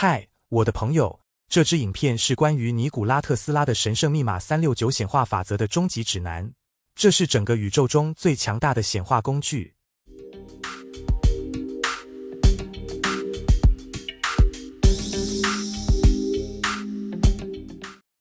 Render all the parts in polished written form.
嗨，我的朋友，这支影片是关于尼古拉特斯拉的神圣密码369显化法则的终极指南。这是整个宇宙中最强大的显化工具。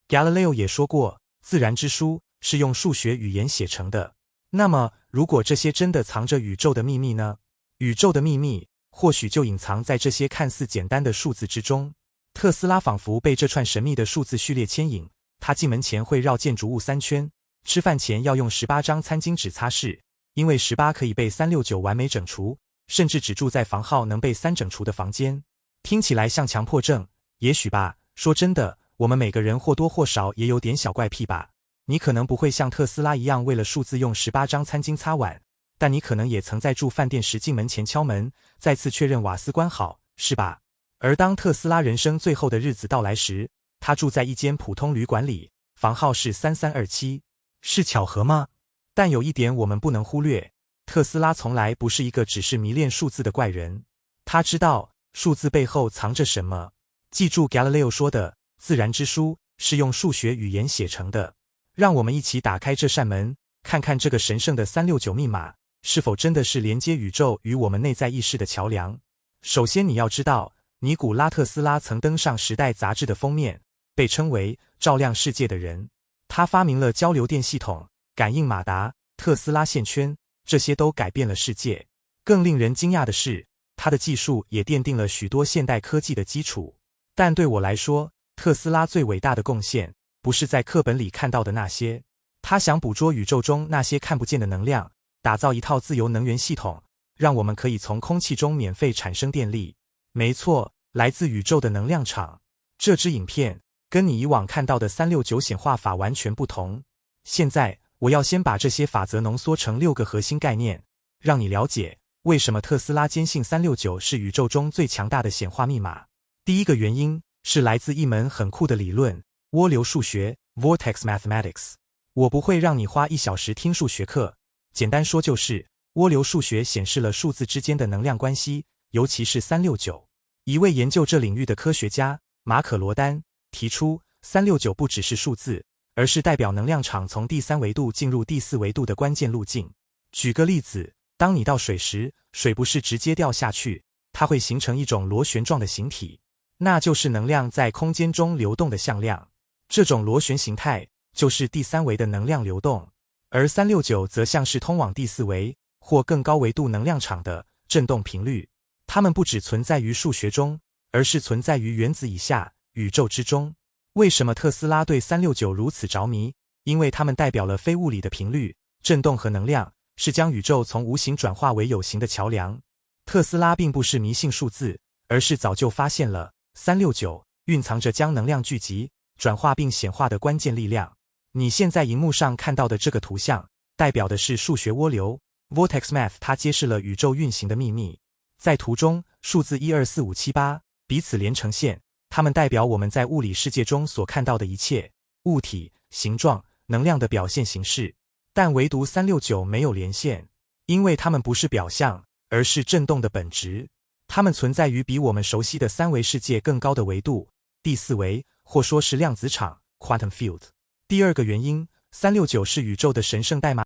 Galileo 也说过，自然之书是用数学语言写成的。那么，如果这些真的藏着宇宙的秘密呢？宇宙的秘密或许就隐藏在这些看似简单的数字之中。特斯拉仿佛被这串神秘的数字序列牵引，他进门前会绕建筑物3圈，吃饭前要用18张餐巾纸擦拭，因为18可以被369完美整除，甚至只住在房号能被3整除的房间。听起来像强迫症，也许吧。说真的，我们每个人或多或少也有点小怪癖吧。你可能不会像特斯拉一样为了数字用18张餐巾擦碗，但你可能也曾在住饭店时进门前敲门，再次确认瓦斯关好，是吧？而当特斯拉人生最后的日子到来时，他住在一间普通旅馆里，房号是3327。是巧合吗？但有一点我们不能忽略，特斯拉从来不是一个只是迷恋数字的怪人，他知道数字背后藏着什么。记住 Galileo 说的，自然之书是用数学语言写成的。让我们一起打开这扇门，看看这个神圣的369密码是否真的是连接宇宙与我们内在意识的桥梁。首先你要知道，尼古拉特斯拉曾登上《时代》杂志的封面，被称为照亮世界的人。他发明了交流电系统、感应马达、特斯拉线圈，这些都改变了世界。更令人惊讶的是，他的技术也奠定了许多现代科技的基础。但对我来说，特斯拉最伟大的贡献不是在课本里看到的那些。他想捕捉宇宙中那些看不见的能量，打造一套自由能源系统，让我们可以从空气中免费产生电力。没错，来自宇宙的能量场。这支影片跟你以往看到的369显化法完全不同。现在我要先把这些法则浓缩成6个核心概念，让你了解为什么特斯拉坚信369是宇宙中最强大的显化密码。第一个原因是来自一门很酷的理论——涡流数学 （Vortex Mathematics）。我不会让你花1小时听数学课，简单说就是涡流数学显示了数字之间的能量关系，尤其是369。一位研究这领域的科学家马可·罗丹提出，369不只是数字，而是代表能量场从第3维度进入第4维度的关键路径。举个例子，当你倒水时，水不是直接掉下去，它会形成一种螺旋状的形体，那就是能量在空间中流动的向量。这种螺旋形态就是第3维的能量流动，而369则像是通往第4维或更高维度能量场的振动频率。它们不只存在于数学中，而是存在于原子以下、宇宙之中。为什么特斯拉对369如此着迷？因为它们代表了非物理的频率、振动和能量，是将宇宙从无形转化为有形的桥梁。特斯拉并不是迷信数字，而是早就发现了369蕴藏着将能量聚集、转化并显化的关键力量。你现在荧幕上看到的这个图像，代表的是数学涡流 Vortex Math， 它揭示了宇宙运行的秘密。在图中，数字124578彼此连成线，它们代表我们在物理世界中所看到的一切物体、形状、能量的表现形式。但唯独369没有连线，因为它们不是表象，而是振动的本质。它们存在于比我们熟悉的3维世界更高的维度，第4维，或说是量子场 （quantum field）。第二个原因，369是宇宙的神圣代码。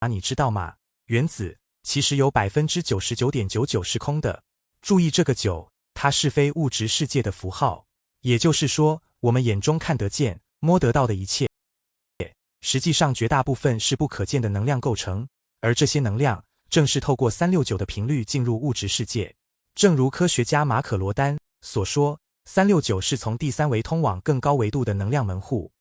你知道吗？原子其实有 99.99% 是空的。注意这个9，它是非物质世界的符号。也就是说，我们眼中看得见、摸得到的一切，实际上绝大部分是不可见的能量构成，而这些能量正是透过369的频率进入物质世界。正如科学家马可·罗丹所说，369是从第3维通往更高维度的能量门户。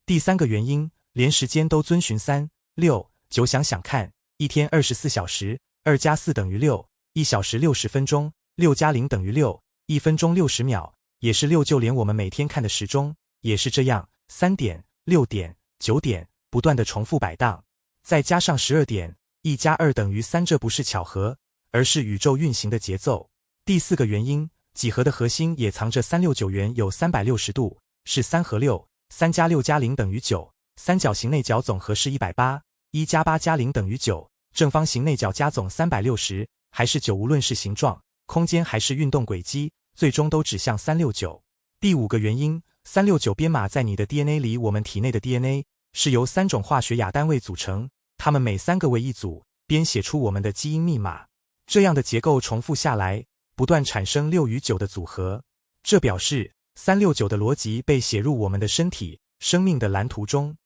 第三个原因，连时间都遵循3、6、9。想想看，一天24小时，2加4等于6，一小时60分钟，6加0等于6，一分钟60秒，也是6。就连我们每天看的时钟，也是这样，3点、6点、9点，不断的重复摆荡。再加上12点，1加2等于3，这不是巧合，而是宇宙运行的节奏。第四个原因，几何的核心也藏着369元，有360度，是3和6，3加6加0等于9，三角形内角总和是180，1加8加0等于9，正方形内角加总360，还是9。无论是形状、空间还是运动轨迹，最终都指向369。第5个原因，369编码在你的 DNA 里。我们体内的 DNA 是由3种化学亚单位组成，它们每3个为一组，编写出我们的基因密码。这样的结构重复下来，不断产生6与9的组合。这表示369的逻辑被写入我们的身体生命的蓝图中。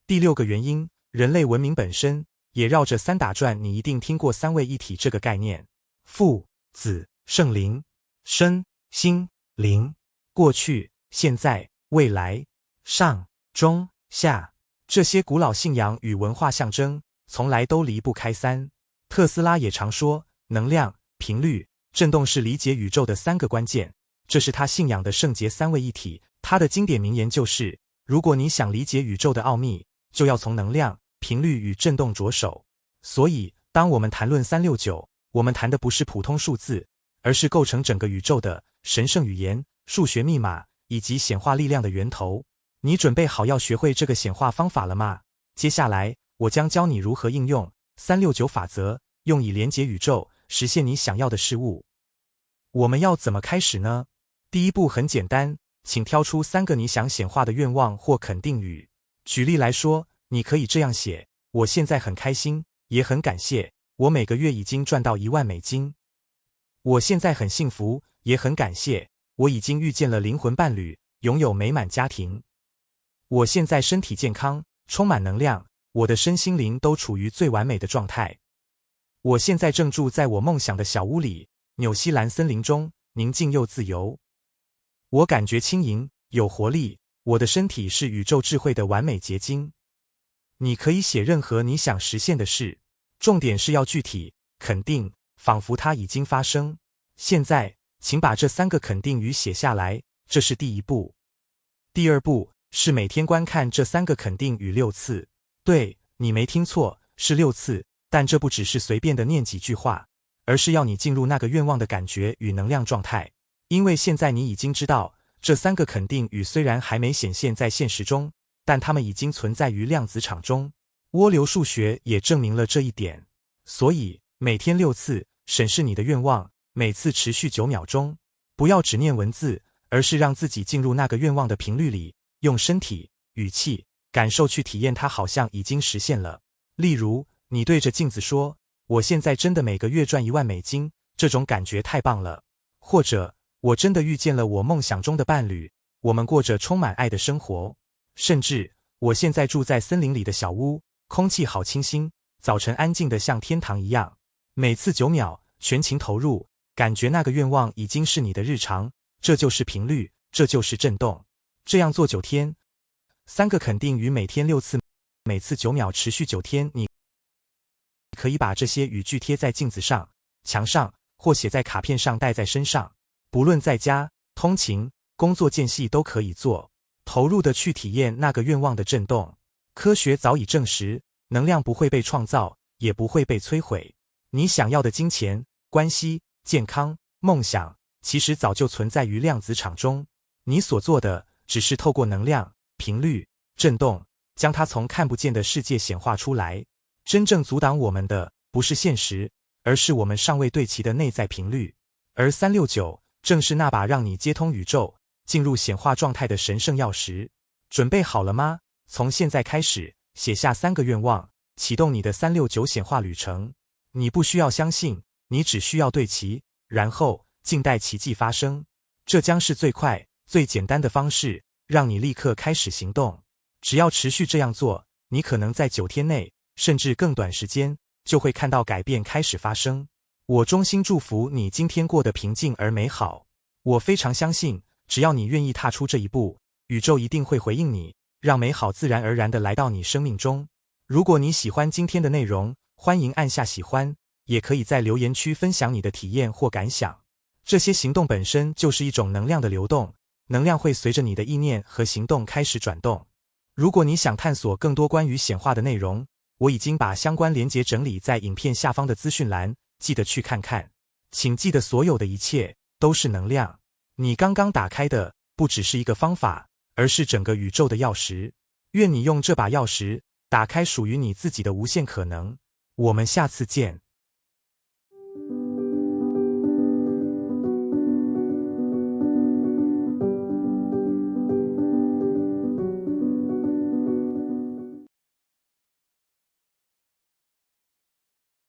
第6个原因，人类文明本身也绕着3打转。你一定听过三位一体这个概念：父、子、圣灵，身、心、灵，过去、现在、未来，上、中、下。这些古老信仰与文化象征从来都离不开3。特斯拉也常说，能量、频率、振动是理解宇宙的3个关键，这是他信仰的圣洁三位一体。他的经典名言就是：如果你想理解宇宙的奥秘，就要从能量、频率与振动着手。所以，当我们谈论369，我们谈的不是普通数字，而是构成整个宇宙的神圣语言、数学密码以及显化力量的源头。你准备好要学会这个显化方法了吗？接下来，我将教你如何应用369法则，用以连接宇宙，实现你想要的事物。我们要怎么开始呢？第一步很简单，请挑出3个你想显化的愿望或肯定语。举例来说，你可以这样写：我现在很开心，也很感谢，我每个月已经赚到$10,000。我现在很幸福，也很感谢，我已经遇见了灵魂伴侣，拥有美满家庭。我现在身体健康，充满能量，我的身心灵都处于最完美的状态。我现在正住在我梦想的小屋里，纽西兰森林中，宁静又自由。我感觉轻盈，有活力，我的身体是宇宙智慧的完美结晶。你可以写任何你想实现的事，重点是要具体、肯定，仿佛它已经发生。现在，请把这3个肯定语写下来，这是第一步。第二步是每天观看这3个肯定语6次。对，你没听错，是6次，但这不只是随便的念几句话，而是要你进入那个愿望的感觉与能量状态。因为现在你已经知道，这3个肯定语虽然还没显现在现实中，但它们已经存在于量子场中。涡流数学也证明了这一点。所以，每天6次，审视你的愿望，每次持续9秒钟。不要只念文字，而是让自己进入那个愿望的频率里，用身体、语气、感受去体验它，好像已经实现了。例如，你对着镜子说：我现在真的每个月赚$10,000，这种感觉太棒了。或者，我真的遇见了我梦想中的伴侣，我们过着充满爱的生活。甚至，我现在住在森林里的小屋，空气好清新，早晨安静的像天堂一样。每次9秒，全情投入，感觉那个愿望已经是你的日常。这就是频率，这就是振动。这样做9天，3个肯定语每天6次，每次9秒，持续9天。你可以把这些语句贴在镜子上、墙上，或写在卡片上带在身上。不论在家、通勤、工作间隙都可以做，投入的去体验那个愿望的振动。科学早已证实，能量不会被创造，也不会被摧毁。你想要的金钱、关系、健康、梦想，其实早就存在于量子场中。你所做的，只是透过能量、频率、振动，将它从看不见的世界显化出来。真正阻挡我们的，不是现实，而是我们尚未对齐的内在频率。而369正是那把让你接通宇宙、进入显化状态的神圣钥匙。准备好了吗？从现在开始，写下3个愿望，启动你的369显化旅程。你不需要相信，你只需要对齐，然后静待奇迹发生。这将是最快、最简单的方式，让你立刻开始行动。只要持续这样做，你可能在9天内，甚至更短时间，就会看到改变开始发生。我衷心祝福你今天过得平静而美好。我非常相信，只要你愿意踏出这一步，宇宙一定会回应你，让美好自然而然地来到你生命中。如果你喜欢今天的内容，欢迎按下喜欢，也可以在留言区分享你的体验或感想。这些行动本身就是一种能量的流动，能量会随着你的意念和行动开始转动。如果你想探索更多关于显化的内容，我已经把相关连结整理在影片下方的资讯栏，记得去看看。请记得，所有的一切都是能量。你刚刚打开的不只是一个方法，而是整个宇宙的钥匙。愿你用这把钥匙打开属于你自己的无限可能。我们下次见。